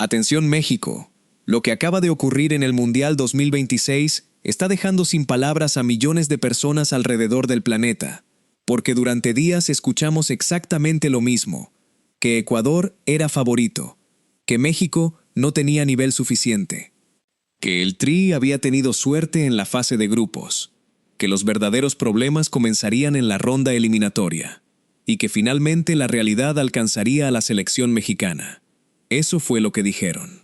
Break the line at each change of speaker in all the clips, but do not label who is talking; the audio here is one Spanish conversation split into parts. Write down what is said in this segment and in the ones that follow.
Atención México, lo que acaba de ocurrir en el Mundial 2026 está dejando sin palabras a millones de personas alrededor del planeta, porque durante días escuchamos exactamente lo mismo, que Ecuador era favorito, que México no tenía nivel suficiente, que el Tri había tenido suerte en la fase de grupos, que los verdaderos problemas comenzarían en la ronda eliminatoria, y que finalmente la realidad alcanzaría a la selección mexicana. Eso fue lo que dijeron.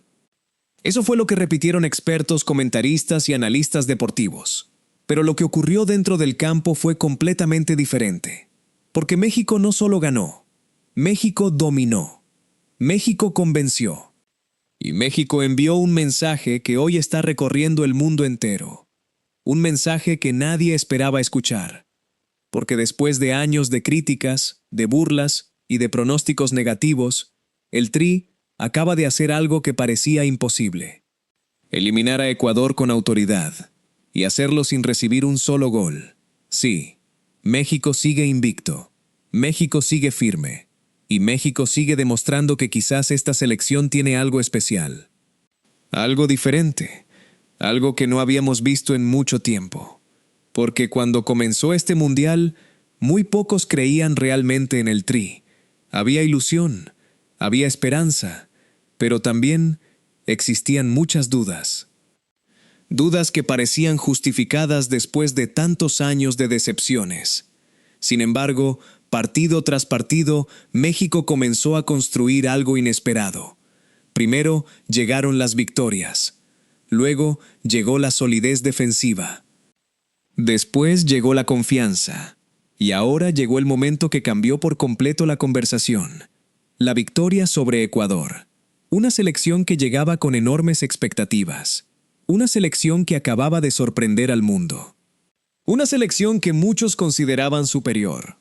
Eso fue lo que repitieron expertos, comentaristas y analistas deportivos. Pero lo que ocurrió dentro del campo fue completamente diferente. Porque México no solo ganó, México dominó. México convenció. Y México envió un mensaje que hoy está recorriendo el mundo entero. Un mensaje que nadie esperaba escuchar. Porque después de años de críticas, de burlas y de pronósticos negativos, el Tri acaba de hacer algo que parecía imposible. Eliminar a Ecuador con autoridad y hacerlo sin recibir un solo gol. Sí, México sigue invicto, México sigue firme, y México sigue demostrando que quizás esta selección tiene algo especial. Algo diferente, algo que no habíamos visto en mucho tiempo. Porque cuando comenzó este mundial, muy pocos creían realmente en el Tri. Había ilusión, había esperanza, pero también existían muchas dudas. Dudas que parecían justificadas después de tantos años de decepciones. Sin embargo, partido tras partido, México comenzó a construir algo inesperado. Primero llegaron las victorias. Luego llegó la solidez defensiva. Después llegó la confianza. Y ahora llegó el momento que cambió por completo la conversación. La victoria sobre Ecuador. Una selección que llegaba con enormes expectativas. Una selección que acababa de sorprender al mundo. Una selección que muchos consideraban superior,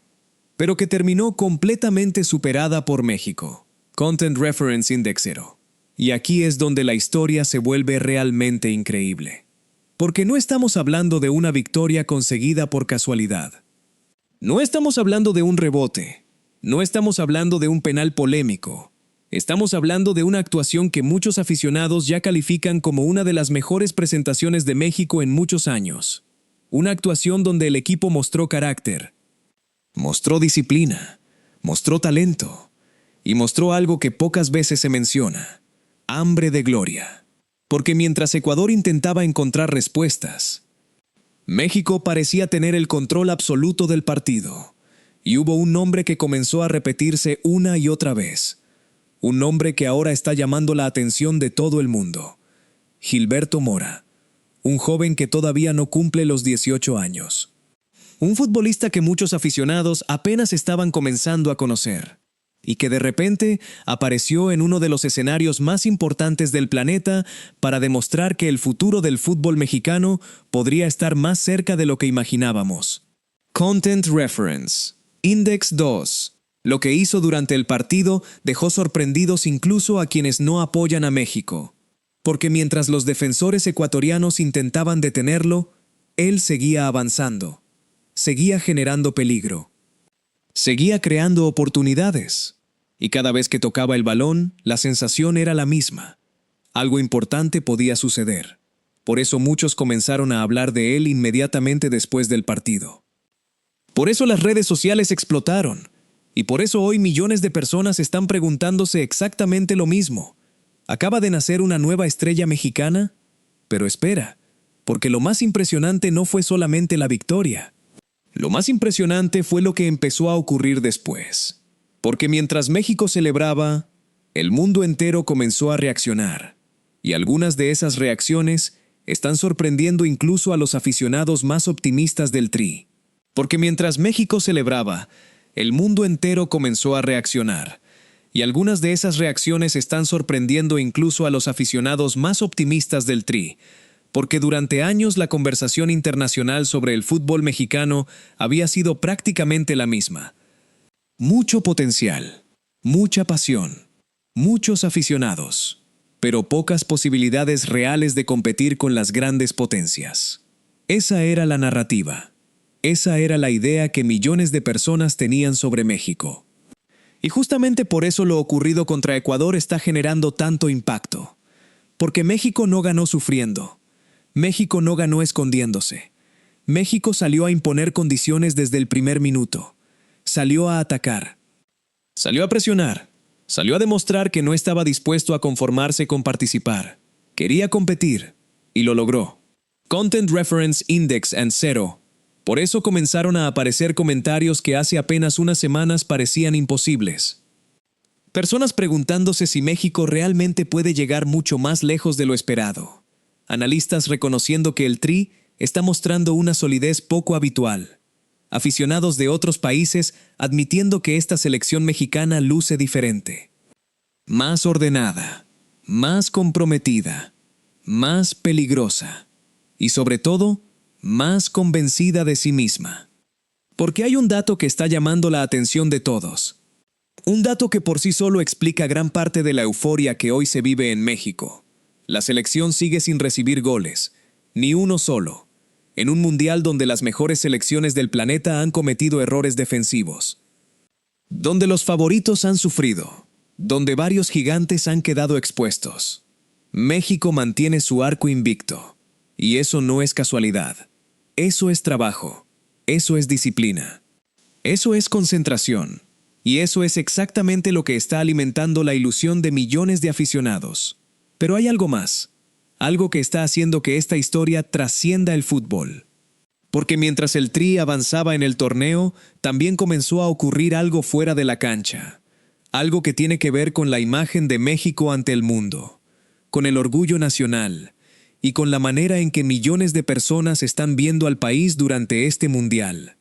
pero que terminó completamente superada por México. Content Reference Index 0. Y aquí es donde la historia se vuelve realmente increíble. Porque no estamos hablando de una victoria conseguida por casualidad. No estamos hablando de un rebote. No estamos hablando de un penal polémico. Estamos hablando de una actuación que muchos aficionados ya califican como una de las mejores presentaciones de México en muchos años. Una actuación donde el equipo mostró carácter, mostró disciplina, mostró talento y mostró algo que pocas veces se menciona: hambre de gloria. Porque mientras Ecuador intentaba encontrar respuestas, México parecía tener el control absoluto del partido. Y hubo un nombre que comenzó a repetirse una y otra vez. Un nombre que ahora está llamando la atención de todo el mundo. Gilberto Mora. Un joven que todavía no cumple los 18 años. Un futbolista que muchos aficionados apenas estaban comenzando a conocer. Y que de repente apareció en uno de los escenarios más importantes del planeta para demostrar que el futuro del fútbol mexicano podría estar más cerca de lo que imaginábamos. Content Reference. Index 2. Lo que hizo durante el partido dejó sorprendidos incluso a quienes no apoyan a México. Porque mientras los defensores ecuatorianos intentaban detenerlo, él seguía avanzando. Seguía generando peligro. Seguía creando oportunidades. Y cada vez que tocaba el balón, la sensación era la misma. Algo importante podía suceder. Por eso muchos comenzaron a hablar de él inmediatamente después del partido. Por eso las redes sociales explotaron. Y por eso hoy millones de personas están preguntándose exactamente lo mismo. ¿Acaba de nacer una nueva estrella mexicana? Pero espera, porque lo más impresionante no fue solamente la victoria. Lo más impresionante fue lo que empezó a ocurrir después. Porque mientras México celebraba, el mundo entero comenzó a reaccionar. Y algunas de esas reacciones están sorprendiendo incluso a los aficionados más optimistas del Tri. Porque mientras México celebraba, el mundo entero comenzó a reaccionar. Y algunas de esas reacciones están sorprendiendo incluso a los aficionados más optimistas del Tri. Porque durante años la conversación internacional sobre el fútbol mexicano había sido prácticamente la misma. Mucho potencial, mucha pasión, muchos aficionados, pero pocas posibilidades reales de competir con las grandes potencias. Esa era la narrativa. Esa era la idea que millones de personas tenían sobre México. Y justamente por eso lo ocurrido contra Ecuador está generando tanto impacto. Porque México no ganó sufriendo. México no ganó escondiéndose. México salió a imponer condiciones desde el primer minuto. Salió a atacar. Salió a presionar. Salió a demostrar que no estaba dispuesto a conformarse con participar. Quería competir. Y lo logró. Content Reference Index and Zero. Por eso comenzaron a aparecer comentarios que hace apenas unas semanas parecían imposibles. Personas preguntándose si México realmente puede llegar mucho más lejos de lo esperado. Analistas reconociendo que el Tri está mostrando una solidez poco habitual. Aficionados de otros países admitiendo que esta selección mexicana luce diferente. Más ordenada, más comprometida, más peligrosa y sobre todo, más convencida de sí misma. Porque hay un dato que está llamando la atención de todos. Un dato que por sí solo explica gran parte de la euforia que hoy se vive en México. La selección sigue sin recibir goles, ni uno solo, en un mundial donde las mejores selecciones del planeta han cometido errores defensivos. Donde los favoritos han sufrido, donde varios gigantes han quedado expuestos. México mantiene su arco invicto, y eso no es casualidad. Eso es trabajo, eso es disciplina, eso es concentración, y eso es exactamente lo que está alimentando la ilusión de millones de aficionados. Pero hay algo más, algo que está haciendo que esta historia trascienda el fútbol. Porque mientras el Tri avanzaba en el torneo, también comenzó a ocurrir algo fuera de la cancha. Algo que tiene que ver con la imagen de México ante el mundo, con el orgullo nacional, y con la manera en que millones de personas están viendo al país durante este mundial.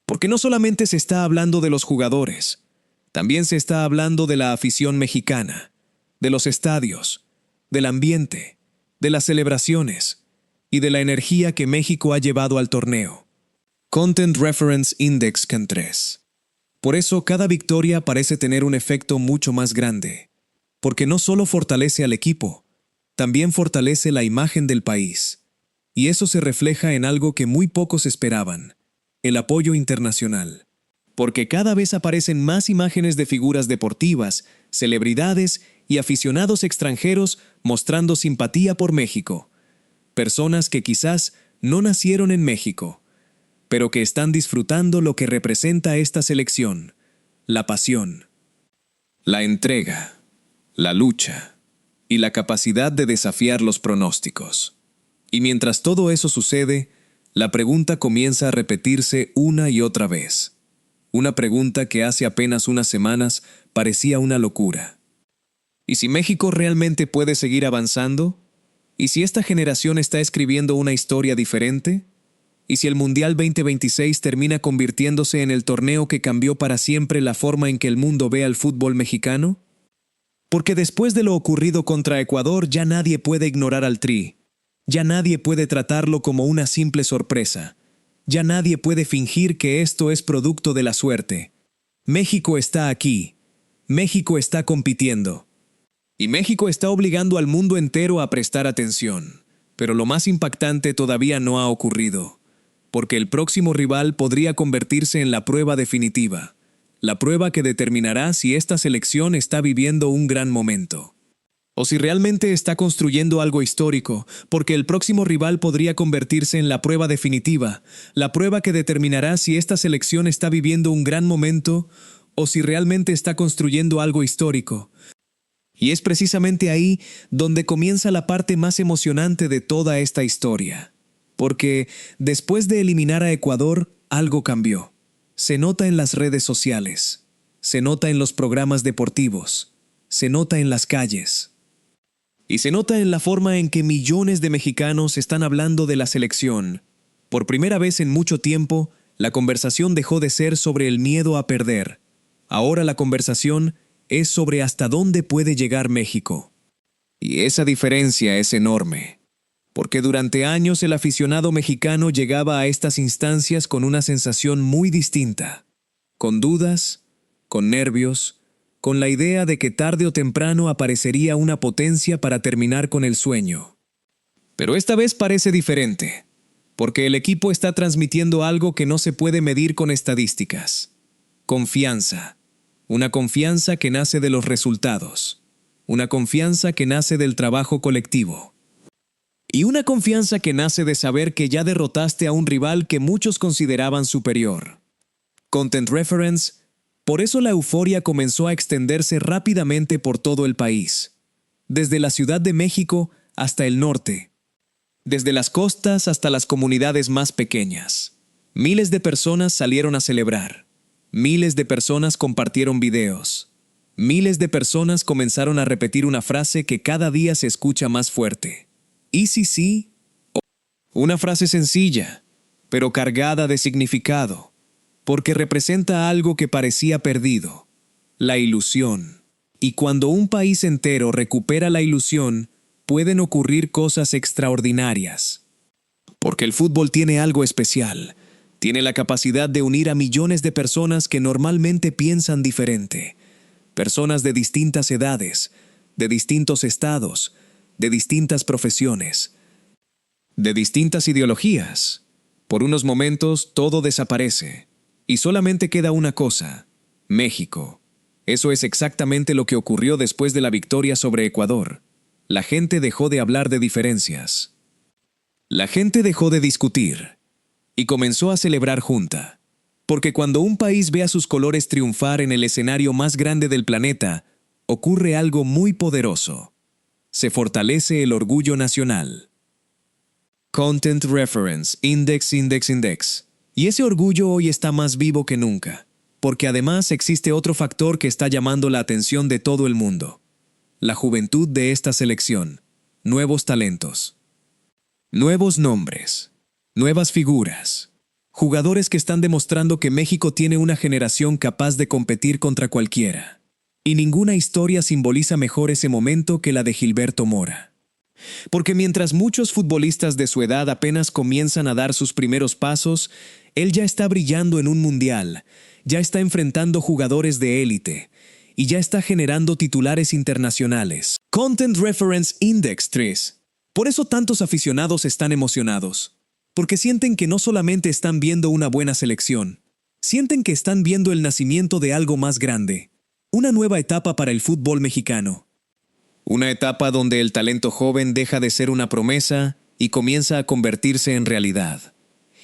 Porque no solamente se está hablando de los jugadores, también se está hablando de la afición mexicana, de los estadios, del ambiente, de las celebraciones y de la energía que México ha llevado al torneo. Content Reference Index Can 3. Por eso cada victoria parece tener un efecto mucho más grande, porque no solo fortalece al equipo, también fortalece la imagen del país. Y eso se refleja en algo que muy pocos esperaban, el apoyo internacional. Porque cada vez aparecen más imágenes de figuras deportivas, celebridades y aficionados extranjeros mostrando simpatía por México. Personas que quizás no nacieron en México, pero que están disfrutando lo que representa esta selección, la pasión, la entrega, la lucha y la capacidad de desafiar los pronósticos. Y mientras todo eso sucede, la pregunta comienza a repetirse una y otra vez. Una pregunta que hace apenas unas semanas parecía una locura. ¿Y si México realmente puede seguir avanzando? ¿Y si esta generación está escribiendo una historia diferente? ¿Y si el Mundial 2026 termina convirtiéndose en el torneo que cambió para siempre la forma en que el mundo ve al fútbol mexicano? Porque después de lo ocurrido contra Ecuador ya nadie puede ignorar al Tri. Ya nadie puede tratarlo como una simple sorpresa. Ya nadie puede fingir que esto es producto de la suerte. México está aquí. México está compitiendo. Y México está obligando al mundo entero a prestar atención. Pero lo más impactante todavía no ha ocurrido. Porque el próximo rival podría convertirse en la prueba definitiva. La prueba que determinará si esta selección está viviendo un gran momento. O si realmente está construyendo algo histórico, porque el próximo rival podría convertirse en la prueba definitiva, la prueba que determinará si esta selección está viviendo un gran momento, o si realmente está construyendo algo histórico. Y es precisamente ahí donde comienza la parte más emocionante de toda esta historia. Porque después de eliminar a Ecuador, algo cambió. Se nota en las redes sociales, se nota en los programas deportivos, se nota en las calles. Y se nota en la forma en que millones de mexicanos están hablando de la selección. Por primera vez en mucho tiempo, la conversación dejó de ser sobre el miedo a perder. Ahora la conversación es sobre hasta dónde puede llegar México. Y esa diferencia es enorme. Porque durante años el aficionado mexicano llegaba a estas instancias con una sensación muy distinta. Con dudas, con nervios, con la idea de que tarde o temprano aparecería una potencia para terminar con el sueño. Pero esta vez parece diferente, porque el equipo está transmitiendo algo que no se puede medir con estadísticas. Confianza. Una confianza que nace de los resultados. Una confianza que nace del trabajo colectivo. Y una confianza que nace de saber que ya derrotaste a un rival que muchos consideraban superior. Content Reference. Por eso la euforia comenzó a extenderse rápidamente por todo el país. Desde la Ciudad de México hasta el norte. Desde las costas hasta las comunidades más pequeñas. Miles de personas salieron a celebrar. Miles de personas compartieron videos. Miles de personas comenzaron a repetir una frase que cada día se escucha más fuerte. ¿Y si sí? Una frase sencilla, pero cargada de significado, porque representa algo que parecía perdido, la ilusión. Y cuando un país entero recupera la ilusión, pueden ocurrir cosas extraordinarias. Porque el fútbol tiene algo especial. Tiene la capacidad de unir a millones de personas que normalmente piensan diferente. Personas de distintas edades, de distintos estados, de distintas profesiones, de distintas ideologías. Por unos momentos todo desaparece y solamente queda una cosa: México. Eso es exactamente lo que ocurrió después de la victoria sobre Ecuador. La gente dejó de hablar de diferencias. La gente dejó de discutir y comenzó a celebrar junta. Porque cuando un país ve a sus colores triunfar en el escenario más grande del planeta, ocurre algo muy poderoso. Se fortalece el orgullo nacional. Content Reference, Index. Y ese orgullo hoy está más vivo que nunca, porque además existe otro factor que está llamando la atención de todo el mundo. La juventud de esta selección. Nuevos talentos. Nuevos nombres. Nuevas figuras. Jugadores que están demostrando que México tiene una generación capaz de competir contra cualquiera. Y ninguna historia simboliza mejor ese momento que la de Gilberto Mora. Porque mientras muchos futbolistas de su edad apenas comienzan a dar sus primeros pasos, él ya está brillando en un mundial, ya está enfrentando jugadores de élite y ya está generando titulares internacionales. Content Reference Index 3. Por eso tantos aficionados están emocionados. Porque sienten que no solamente están viendo una buena selección, sienten que están viendo el nacimiento de algo más grande, una nueva etapa para el fútbol mexicano. Una etapa donde el talento joven deja de ser una promesa y comienza a convertirse en realidad.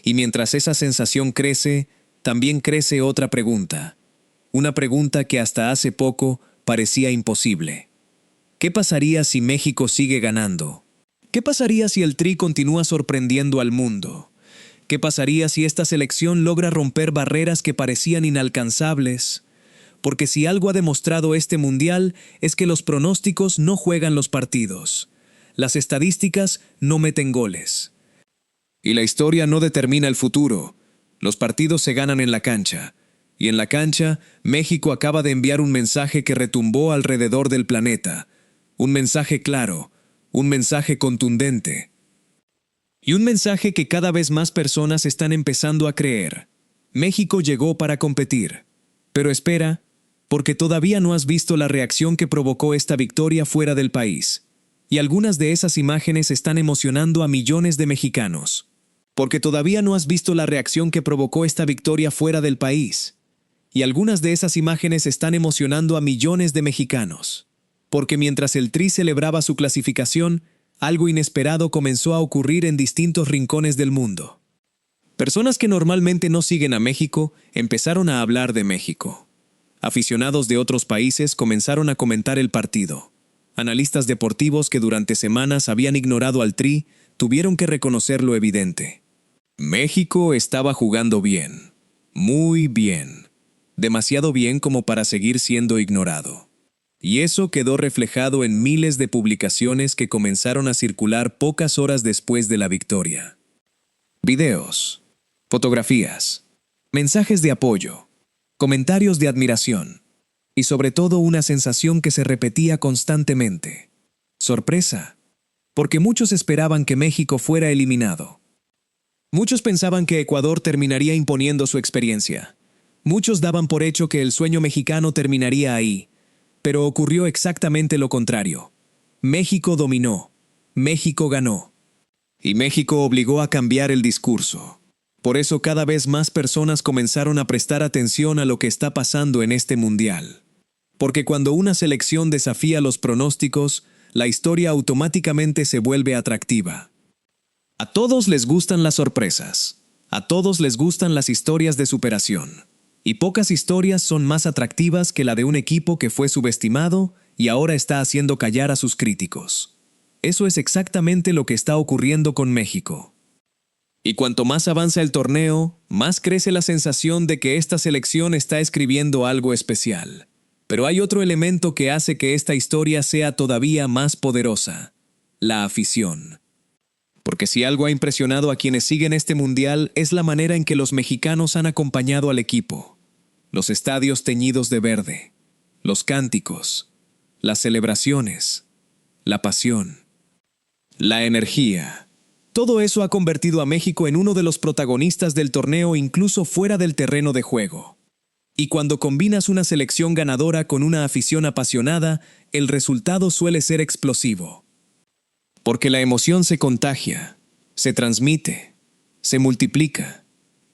Y mientras esa sensación crece, también crece otra pregunta. Una pregunta que hasta hace poco parecía imposible. ¿Qué pasaría si México sigue ganando? ¿Qué pasaría si el Tri continúa sorprendiendo al mundo? ¿Qué pasaría si esta selección logra romper barreras que parecían inalcanzables? Porque si algo ha demostrado este mundial es que los pronósticos no juegan los partidos. Las estadísticas no meten goles. Y la historia no determina el futuro. Los partidos se ganan en la cancha. Y en la cancha, México acaba de enviar un mensaje que retumbó alrededor del planeta. Un mensaje claro. Un mensaje contundente. Y un mensaje que cada vez más personas están empezando a creer. México llegó para competir. Pero espera, porque todavía no has visto la reacción que provocó esta victoria fuera del país. Y algunas de esas imágenes están emocionando a millones de mexicanos. Porque todavía no has visto la reacción que provocó esta victoria fuera del país. Y algunas de esas imágenes están emocionando a millones de mexicanos. Porque mientras el Tri celebraba su clasificación, algo inesperado comenzó a ocurrir en distintos rincones del mundo. Personas que normalmente no siguen a México empezaron a hablar de México. Aficionados de otros países comenzaron a comentar el partido. Analistas deportivos que durante semanas habían ignorado al Tri tuvieron que reconocer lo evidente. México estaba jugando bien. Muy bien. Demasiado bien como para seguir siendo ignorado. Y eso quedó reflejado en miles de publicaciones que comenzaron a circular pocas horas después de la victoria. Videos, fotografías, mensajes de apoyo, comentarios de admiración y sobre todo una sensación que se repetía constantemente. Sorpresa, porque muchos esperaban que México fuera eliminado. Muchos pensaban que Ecuador terminaría imponiendo su experiencia. Muchos daban por hecho que el sueño mexicano terminaría ahí. Pero ocurrió exactamente lo contrario. México dominó. México ganó. Y México obligó a cambiar el discurso. Por eso cada vez más personas comenzaron a prestar atención a lo que está pasando en este mundial. Porque cuando una selección desafía los pronósticos, la historia automáticamente se vuelve atractiva. A todos les gustan las sorpresas. A todos les gustan las historias de superación. Y pocas historias son más atractivas que la de un equipo que fue subestimado y ahora está haciendo callar a sus críticos. Eso es exactamente lo que está ocurriendo con México. Y cuanto más avanza el torneo, más crece la sensación de que esta selección está escribiendo algo especial. Pero hay otro elemento que hace que esta historia sea todavía más poderosa: la afición. Porque si algo ha impresionado a quienes siguen este mundial es la manera en que los mexicanos han acompañado al equipo. Los estadios teñidos de verde, los cánticos, las celebraciones, la pasión, la energía. Todo eso ha convertido a México en uno de los protagonistas del torneo incluso fuera del terreno de juego. Y cuando combinas una selección ganadora con una afición apasionada, el resultado suele ser explosivo. Porque la emoción se contagia, se transmite, se multiplica.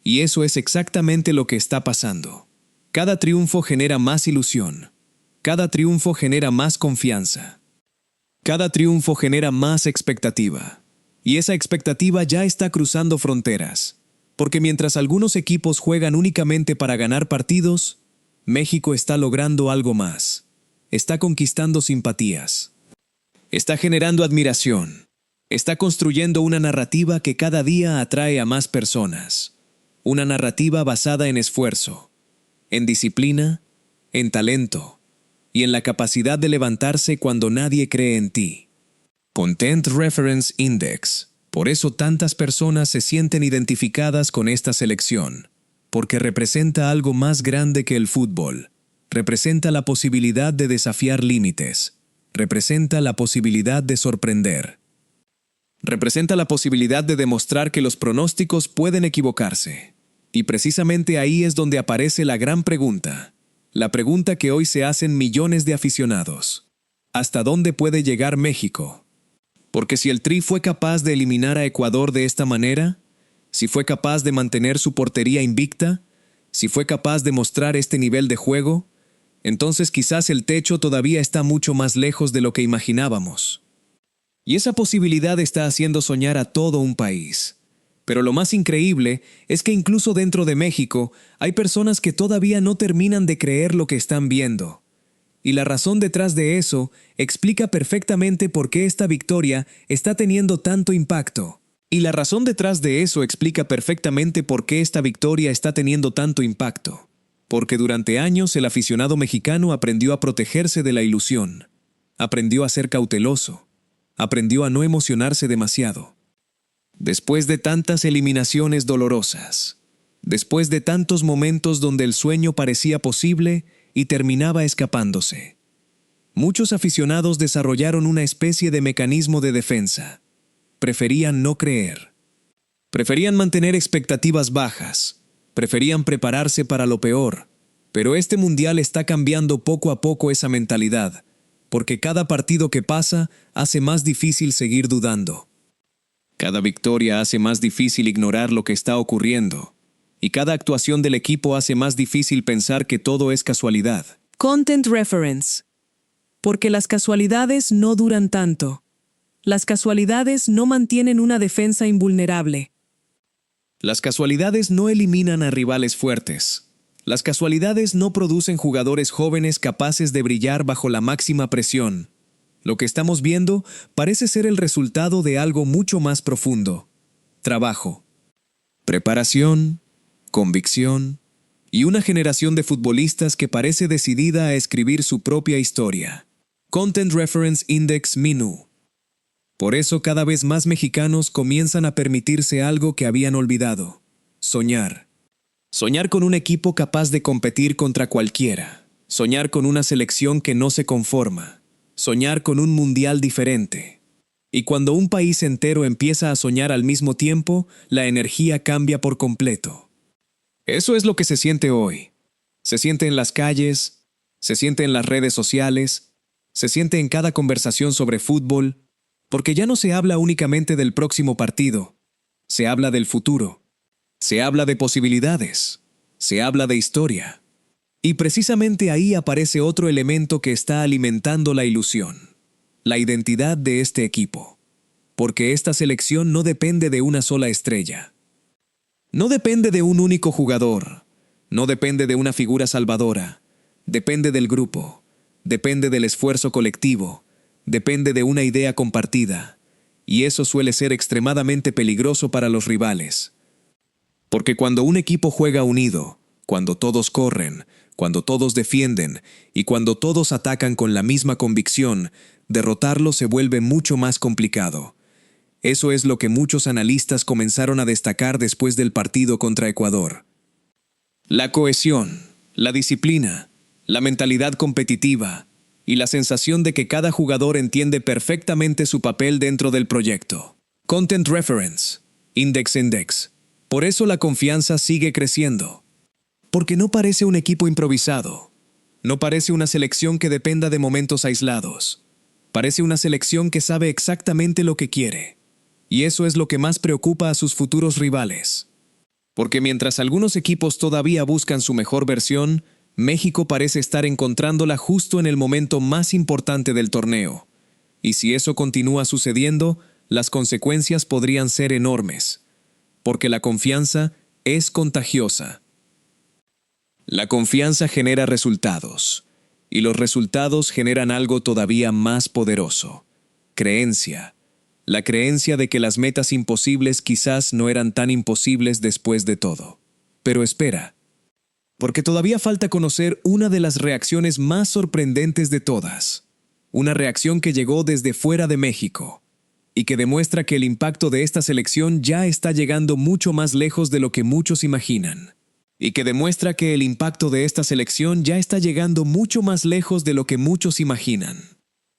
Y eso es exactamente lo que está pasando. Cada triunfo genera más ilusión. Cada triunfo genera más confianza. Cada triunfo genera más expectativa. Y esa expectativa ya está cruzando fronteras. Porque mientras algunos equipos juegan únicamente para ganar partidos, México está logrando algo más. Está conquistando simpatías. Está generando admiración. Está construyendo una narrativa que cada día atrae a más personas. Una narrativa basada en esfuerzo, en disciplina, en talento y en la capacidad de levantarse cuando nadie cree en ti. Content Reference Index. Por eso tantas personas se sienten identificadas con esta selección, porque representa algo más grande que el fútbol. Representa la posibilidad de desafiar límites. Representa la posibilidad de sorprender. Representa la posibilidad de demostrar que los pronósticos pueden equivocarse. Y precisamente ahí es donde aparece la gran pregunta. La pregunta que hoy se hacen millones de aficionados. ¿Hasta dónde puede llegar México? Porque si el Tri fue capaz de eliminar a Ecuador de esta manera, si fue capaz de mantener su portería invicta, si fue capaz de mostrar este nivel de juego, entonces quizás el techo todavía está mucho más lejos de lo que imaginábamos. Y esa posibilidad está haciendo soñar a todo un país. Pero lo más increíble es que incluso dentro de México hay personas que todavía no terminan de creer lo que están viendo. Y la razón detrás de eso explica perfectamente por qué esta victoria está teniendo tanto impacto. Y la razón detrás de eso explica perfectamente por qué esta victoria está teniendo tanto impacto. Porque durante años el aficionado mexicano aprendió a protegerse de la ilusión. Aprendió a ser cauteloso. Aprendió a no emocionarse demasiado. Después de tantas eliminaciones dolorosas, después de tantos momentos donde el sueño parecía posible y terminaba escapándose, muchos aficionados desarrollaron una especie de mecanismo de defensa. Preferían no creer. Preferían mantener expectativas bajas. Preferían prepararse para lo peor. Pero este mundial está cambiando poco a poco esa mentalidad, porque cada partido que pasa hace más difícil seguir dudando. Cada victoria hace más difícil ignorar lo que está ocurriendo. Y cada actuación del equipo hace más difícil pensar que todo es casualidad.
Content Reference. Porque las casualidades no duran tanto. Las casualidades no mantienen una defensa invulnerable.
Las casualidades no eliminan a rivales fuertes. Las casualidades no producen jugadores jóvenes capaces de brillar bajo la máxima presión. Lo que estamos viendo parece ser el resultado de algo mucho más profundo. Trabajo, preparación, convicción y una generación de futbolistas que parece decidida a escribir su propia historia. Content Reference Index Minu. Por eso cada vez más mexicanos comienzan a permitirse algo que habían olvidado: soñar. Soñar con un equipo capaz de competir contra cualquiera. Soñar con una selección que no se conforma. Soñar con un mundial diferente. Y cuando un país entero empieza a soñar al mismo tiempo, la energía cambia por completo. Eso es lo que se siente hoy. Se siente en las calles, se siente en las redes sociales, se siente en cada conversación sobre fútbol, porque ya no se habla únicamente del próximo partido, se habla del futuro. Se habla de posibilidades. Se habla de historia. Y precisamente ahí aparece otro elemento que está alimentando la ilusión: la identidad de este equipo. Porque esta selección no depende de una sola estrella. No depende de un único jugador. No depende de una figura salvadora. Depende del grupo. Depende del esfuerzo colectivo. Depende de una idea compartida. Y eso suele ser extremadamente peligroso para los rivales. Porque cuando un equipo juega unido, cuando todos corren, cuando todos defienden y cuando todos atacan con la misma convicción, derrotarlo se vuelve mucho más complicado. Eso es lo que muchos analistas comenzaron a destacar después del partido contra Ecuador. La cohesión, la disciplina, la mentalidad competitiva y la sensación de que cada jugador entiende perfectamente su papel dentro del proyecto. Content Reference, Index. Por eso la confianza sigue creciendo. Porque no parece un equipo improvisado. No parece una selección que dependa de momentos aislados. Parece una selección que sabe exactamente lo que quiere. Y eso es lo que más preocupa a sus futuros rivales. Porque mientras algunos equipos todavía buscan su mejor versión, México parece estar encontrándola justo en el momento más importante del torneo. Y si eso continúa sucediendo, las consecuencias podrían ser enormes. Porque la confianza es contagiosa. La confianza genera resultados. Y los resultados generan algo todavía más poderoso: creencia. La creencia de que las metas imposibles quizás no eran tan imposibles después de todo. Pero espera, porque todavía falta conocer una de las reacciones más sorprendentes de todas. Una reacción que llegó desde fuera de México y que demuestra que el impacto de esta selección ya está llegando mucho más lejos de lo que muchos imaginan. Y que demuestra que el impacto de esta selección ya está llegando mucho más lejos de lo que muchos imaginan.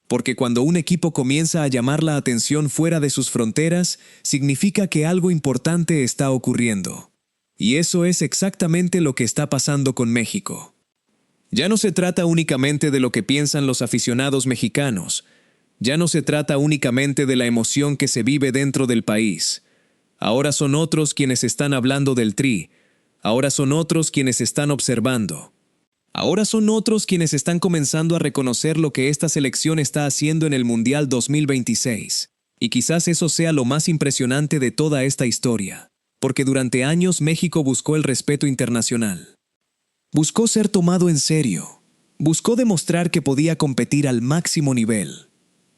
Porque cuando un equipo comienza a llamar la atención fuera de sus fronteras, significa que algo importante está ocurriendo. Y eso es exactamente lo que está pasando con México. Ya no se trata únicamente de lo que piensan los aficionados mexicanos. Ya no se trata únicamente de la emoción que se vive dentro del país. Ahora son otros quienes están hablando del Tri. Ahora son otros quienes están observando. Ahora son otros quienes están comenzando a reconocer lo que esta selección está haciendo en el Mundial 2026. Y quizás eso sea lo más impresionante de toda esta historia. Porque durante años México buscó el respeto internacional. Buscó ser tomado en serio. Buscó demostrar que podía competir al máximo nivel.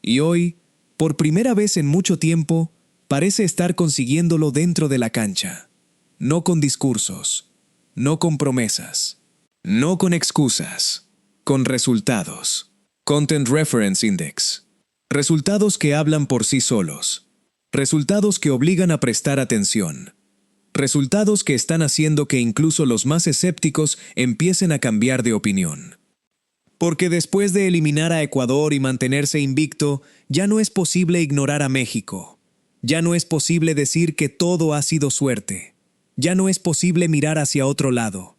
Y hoy, por primera vez en mucho tiempo, parece estar consiguiéndolo dentro de la cancha. No con discursos, no con promesas. No con excusas, con resultados. Content Reference Index. Resultados que hablan por sí solos. Resultados que obligan a prestar atención. Resultados que están haciendo que incluso los más escépticos empiecen a cambiar de opinión. Porque después de eliminar a Ecuador y mantenerse invicto, ya no es posible ignorar a México. Ya no es posible decir que todo ha sido suerte. Ya no es posible mirar hacia otro lado.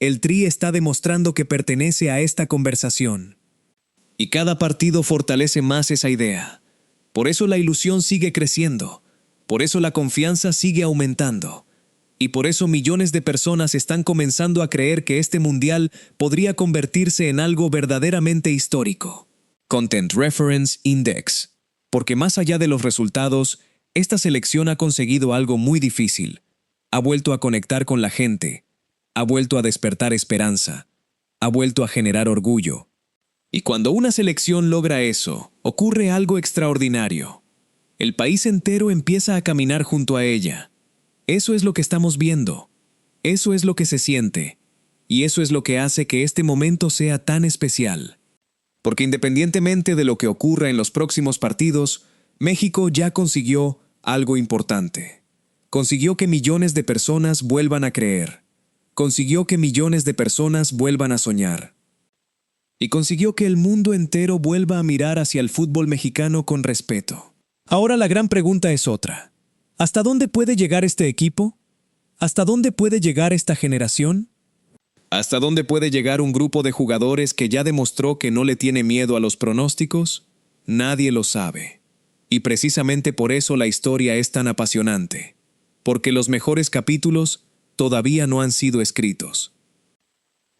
El Tri está demostrando que pertenece a esta conversación. Y cada partido fortalece más esa idea. Por eso la ilusión sigue creciendo. Por eso la confianza sigue aumentando. Y por eso millones de personas están comenzando a creer que este mundial podría convertirse en algo verdaderamente histórico. Content Reference Index. Porque más allá de los resultados, esta selección ha conseguido algo muy difícil. Ha vuelto a conectar con la gente. Ha vuelto a despertar esperanza. Ha vuelto a generar orgullo. Y cuando una selección logra eso, ocurre algo extraordinario. El país entero empieza a caminar junto a ella. Eso es lo que estamos viendo. Eso es lo que se siente. Y eso es lo que hace que este momento sea tan especial. Porque independientemente de lo que ocurra en los próximos partidos, México ya consiguió algo importante. Consiguió que millones de personas vuelvan a creer. Consiguió que millones de personas vuelvan a soñar. Y consiguió que el mundo entero vuelva a mirar hacia el fútbol mexicano con respeto. Ahora la gran pregunta es otra. ¿Hasta dónde puede llegar este equipo? ¿Hasta dónde puede llegar esta generación? ¿Hasta dónde puede llegar un grupo de jugadores que ya demostró que no le tiene miedo a los pronósticos? Nadie lo sabe. Y precisamente por eso la historia es tan apasionante. porque los mejores capítulos todavía no han sido escritos.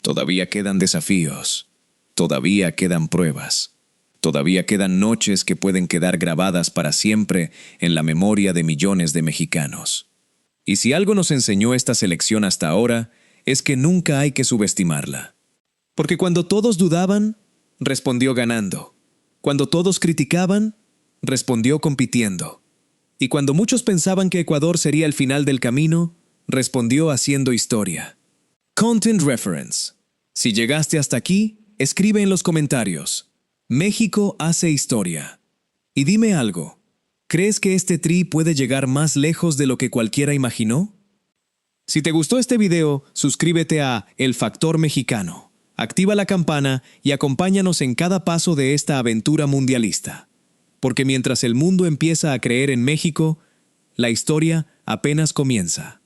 Todavía quedan desafíos, todavía quedan pruebas, todavía quedan noches que pueden quedar grabadas para siempre en la memoria de millones de mexicanos. Y si algo nos enseñó esta selección hasta ahora, es que nunca hay que subestimarla. Porque cuando todos dudaban, respondió ganando. Cuando todos criticaban, respondió compitiendo. Y cuando muchos pensaban que Ecuador sería el final del camino, respondió haciendo historia. Content Reference. Si llegaste hasta aquí, escribe en los comentarios. México hace historia. Y dime algo. ¿Crees que este tri puede llegar más lejos de lo que cualquiera imaginó? Si te gustó este video, suscríbete a El Factor Mexicano. Activa la campana y acompáñanos en cada paso de esta aventura mundialista. Porque mientras el mundo empieza a creer en México, la historia apenas comienza.